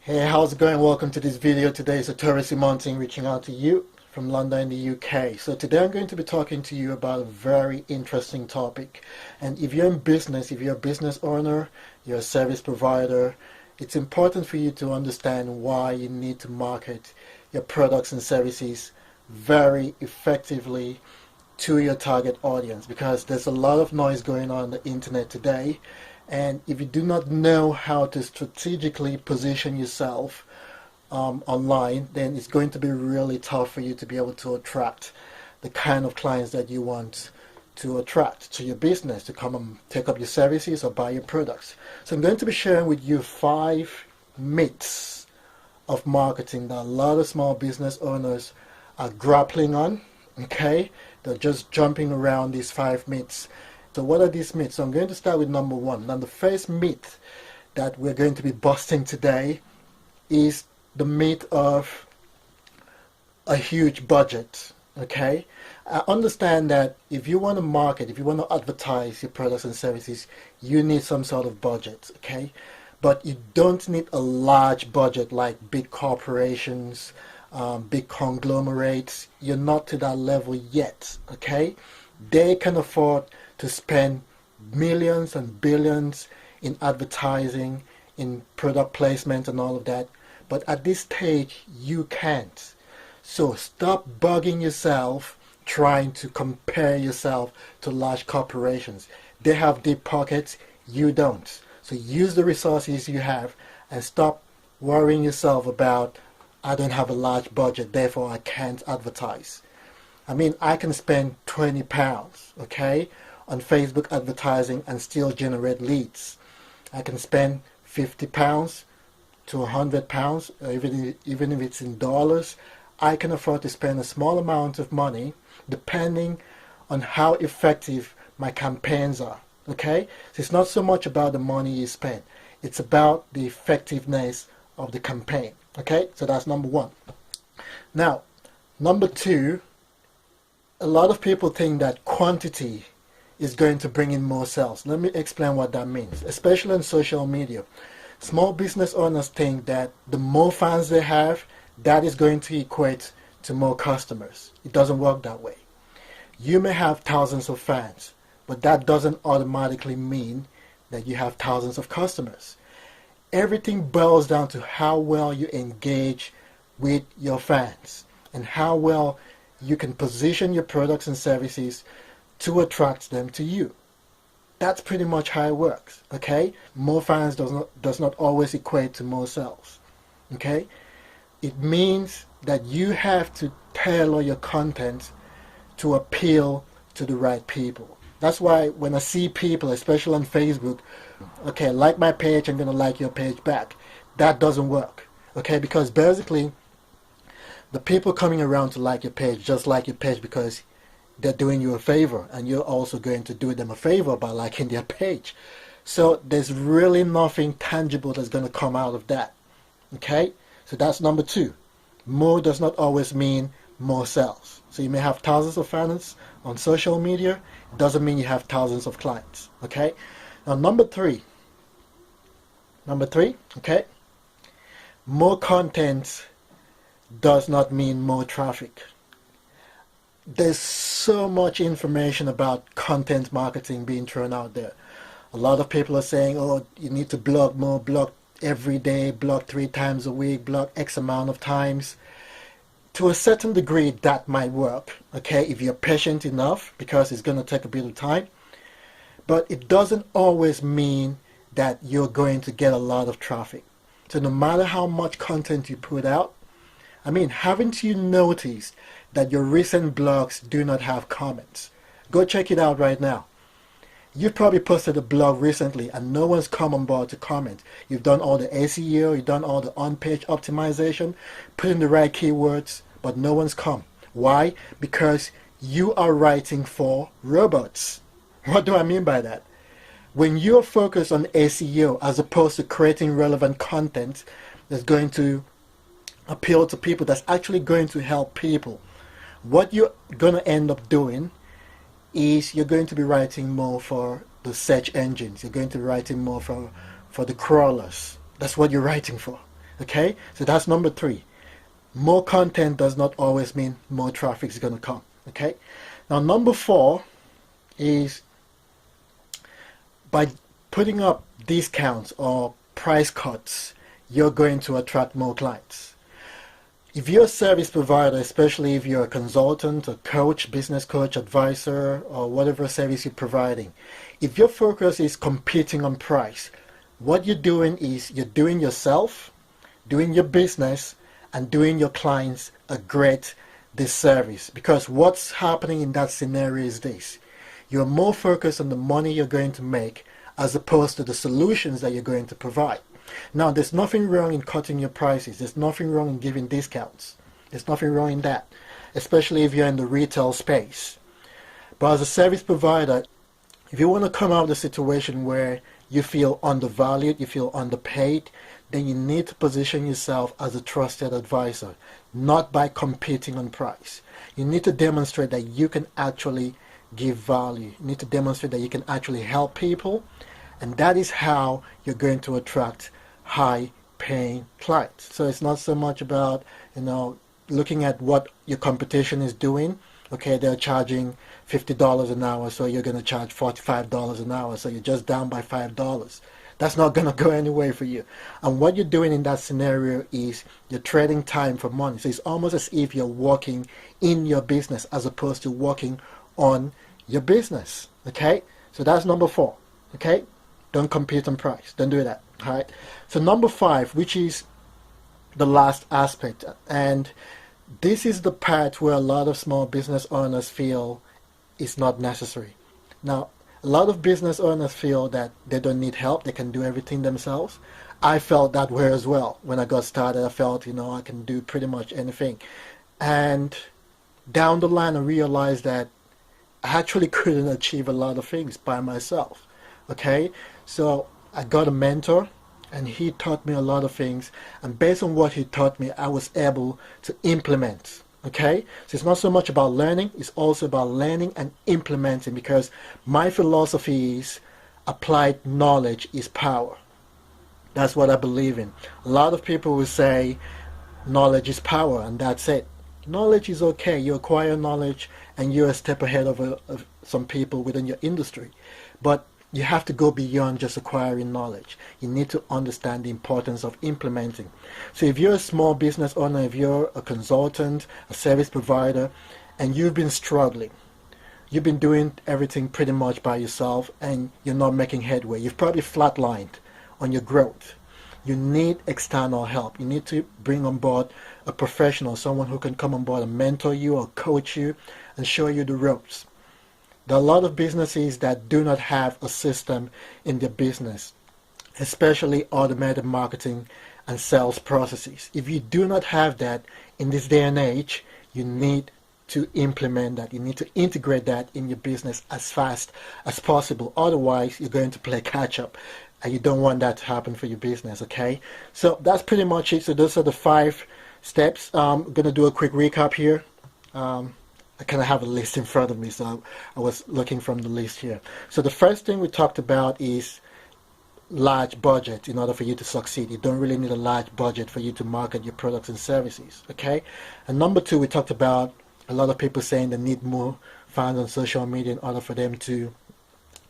Hey, how's it going? Welcome to this video. Today is Torres Simonting reaching out to you from London in the UK. So today I'm going to be talking to you about a very interesting topic. And if you're in business, if you're a business owner, you're a service provider, it's important for you to understand why you need to market your products and services very effectively to your target audience, because there's a lot of noise going on the internet today. And if you do not know how to strategically position yourself online, then it's going to be really tough for you to be able to attract the kind of clients that you want to attract to your business to come and take up your services or buy your products. So I'm going to be sharing with you 5 myths of marketing that a lot of small business owners are grappling on. Okay, they're just jumping around these 5 myths. So what are these myths? So I'm going to start with number 1. Now the first myth that we're going to be busting today is the myth of a huge budget. Okay, I understand that if you want to market, if you want to advertise your products and services, you need some sort of budget. Okay, but you don't need a large budget like big corporations, big conglomerates. You're not to that level yet. Okay, they can afford to spend millions and billions in advertising, in product placement and all of that. But at this stage, you can't. So stop bugging yourself trying to compare yourself to large corporations. They have deep pockets, you don't. So use the resources you have and stop worrying yourself about, I don't have a large budget, therefore I can't advertise. I mean, I can spend £20, okay, on Facebook advertising and still generate leads. I can spend £50 to £100, even if it's in dollars. I can afford to spend a small amount of money depending on how effective my campaigns are. Okay, so it's not so much about the money you spend, it's about the effectiveness of the campaign. Okay, so that's number 1. Now, number 2, a lot of people think that quantity is going to bring in more sales. Let me explain what that means, especially on social media. Small business owners think that the more fans they have, that is going to equate to more customers. It doesn't work that way. You may have thousands of fans, but that doesn't automatically mean that you have thousands of customers. Everything boils down to how well you engage with your fans and how well you can position your products and services to attract them to you. That's pretty much how it works. Okay, more fans does not always equate to more sales. Okay, it means that you have to tailor your content to appeal to the right people. That's why when I see people, especially on Facebook, okay, like my page, I'm gonna like your page back. That doesn't work. Okay, because basically the people coming around to like your page just like your page because they're doing you a favor, and you're also going to do them a favor by liking their page. So there's really nothing tangible that's going to come out of that. Okay, so that's number 2. More does not always mean more sales. So you may have thousands of fans on social media, it doesn't mean you have thousands of clients. Okay, now number 3, okay, more content does not mean more traffic. There's so much information about content marketing being thrown out there. A lot of people are saying, oh, you need to blog more, blog every day, blog 3 times a week, blog X amount of times. To a certain degree, that might work, okay, if you're patient enough, because it's going to take a bit of time. But it doesn't always mean that you're going to get a lot of traffic. So no matter how much content you put out, I mean, haven't you noticed that your recent blogs do not have comments? Go check it out right now. You've probably posted a blog recently and no one's come on board to comment. You've done all the SEO, you've done all the on-page optimization, put in the right keywords, but no one's come. Why? Because you are writing for robots. What do I mean by that? When you're focused on SEO as opposed to creating relevant content that's going to appeal to people, that's actually going to help people, what you're going to end up doing is you're going to be writing more for the search engines. You're going to be writing more for the crawlers. That's what you're writing for. Okay, so that's number 3. More content does not always mean more traffic is going to come. Okay, now number 4 is by putting up discounts or price cuts, you're going to attract more clients. If you're a service provider, especially if you're a consultant, a coach, business coach, advisor, or whatever service you're providing, if your focus is competing on price, what you're doing is you're doing yourself, doing your business, and doing your clients a great disservice. Because what's happening in that scenario is this: you're more focused on the money you're going to make as opposed to the solutions that you're going to provide. Now, there's nothing wrong in cutting your prices. There's nothing wrong in giving discounts. There's nothing wrong in that, especially if you're in the retail space. But as a service provider, if you want to come out of the situation where you feel undervalued, you feel underpaid, then you need to position yourself as a trusted advisor, not by competing on price. You need to demonstrate that you can actually give value. You need to demonstrate that you can actually help people, and that is how you're going to attract high paying clients. So it's not so much about, looking at what your competition is doing. Okay, they're charging $50 an hour, so you're going to charge $45 an hour, so you're just down by $5. That's not going to go anywhere for you. And what you're doing in that scenario is you're trading time for money. So it's almost as if you're working in your business as opposed to working on your business. Okay, so that's number 4. Okay, don't compete on price. Don't do that. All right. So number 5, which is the last aspect, and this is the part where a lot of small business owners feel it's not necessary. Now, a lot of business owners feel that they don't need help. They can do everything themselves. I felt that way as well. When I got started, I felt, I can do pretty much anything. And down the line, I realized that I actually couldn't achieve a lot of things by myself. Okay, so I got a mentor, and he taught me a lot of things, and based on what he taught me, I was able to implement. Okay, so it's not so much about learning, it's also about learning and implementing, because my philosophy is applied knowledge is power. That's what I believe in. A lot of people will say knowledge is power, and that's it. Knowledge is okay. You acquire knowledge and you're a step ahead of some people within your industry. But you have to go beyond just acquiring knowledge. You need to understand the importance of implementing. So if you're a small business owner, if you're a consultant, a service provider, and you've been struggling, you've been doing everything pretty much by yourself and you're not making headway, you've probably flatlined on your growth. You need external help. You need to bring on board a professional, someone who can come on board and mentor you or coach you and show you the ropes. There are a lot of businesses that do not have a system in their business, especially automated marketing and sales processes. If you do not have that in this day and age, you need to implement that. You need to integrate that in your business as fast as possible. Otherwise, you're going to play catch up, and you don't want that to happen for your business, okay? So that's pretty much it. So those are the 5 steps. I'm going to do a quick recap here. I kind of have a list in front of me, so I was looking from the list here. So the first thing we talked about is large budget in order for you to succeed. You don't really need a large budget for you to market your products and services, okay? And number 2, we talked about a lot of people saying they need more fans on social media in order for them to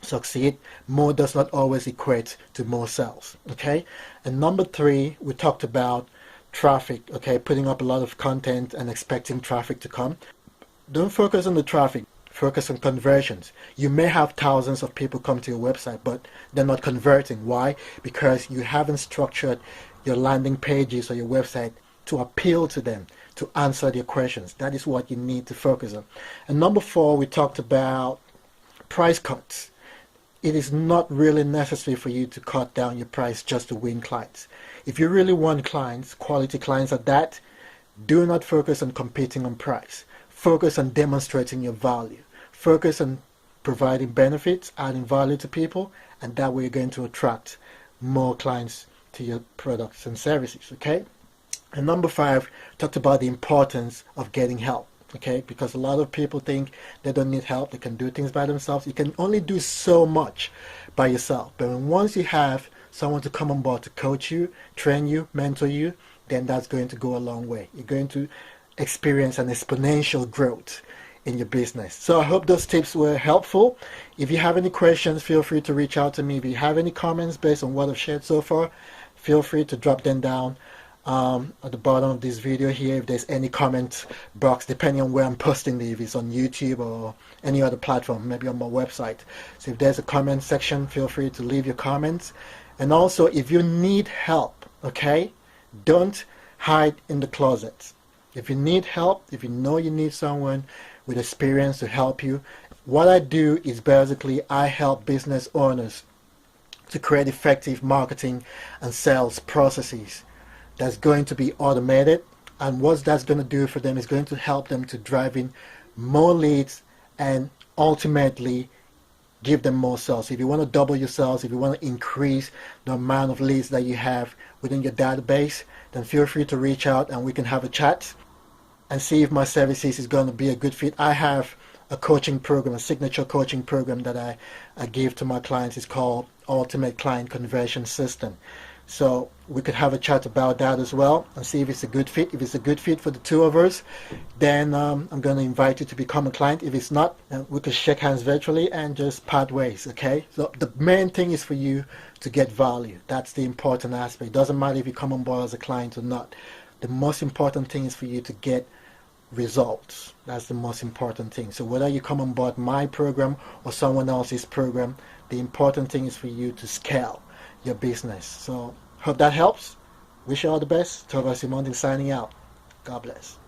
succeed. More does not always equate to more sales, okay? And number 3, we talked about traffic, okay? Putting up a lot of content and expecting traffic to come. Don't focus on the traffic, focus on conversions. You may have thousands of people come to your website, but they're not converting. Why? Because you haven't structured your landing pages or your website to appeal to them, to answer their questions. That is what you need to focus on. And number 4, we talked about price cuts. It is not really necessary for you to cut down your price just to win clients. If you really want clients, quality clients at that, do not focus on competing on price. Focus on demonstrating your value. Focus on providing benefits, adding value to people, and that way you're going to attract more clients to your products and services, okay? And number 5, talked about the importance of getting help, okay? Because a lot of people think they don't need help, they can do things by themselves. You can only do so much by yourself. But once you have someone to come on board to coach you, train you, mentor you, then that's going to go a long way. You're going to experience an exponential growth in your business. So I hope those tips were helpful. If you have any questions, feel free to reach out to me. If you have any comments based on what I've shared so far, feel free to drop them down at the bottom of this video here. If there's any comment box, depending on where I'm posting it, if it's on YouTube or any other platform, maybe on my website. So if there's a comment section, feel free to leave your comments. And also, if you need help, okay, don't hide in the closet. If you need help, if you know you need someone with experience to help you, what I do is basically I help business owners to create effective marketing and sales processes that's going to be automated. And what that's going to do for them is going to help them to drive in more leads and ultimately give them more sales. If you want to double your sales, if you want to increase the amount of leads that you have within your database, then feel free to reach out and we can have a chat and see if my services is going to be a good fit. I have a coaching program, a signature coaching program that I give to my clients. It's called Ultimate Client Conversion System. So we could have a chat about that as well and see if it's a good fit. If it's a good fit for the two of us, then I'm going to invite you to become a client. If it's not, we could shake hands virtually and just part ways, okay? So the main thing is for you to get value. That's the important aspect. It doesn't matter if you come on board as a client or not. The most important thing is for you to get results. That's the most important thing. So whether you come on board my program or someone else's program, the important thing is for you to scale your business. So hope that helps. Wish you all the best. Torvald Simonting signing out. God bless.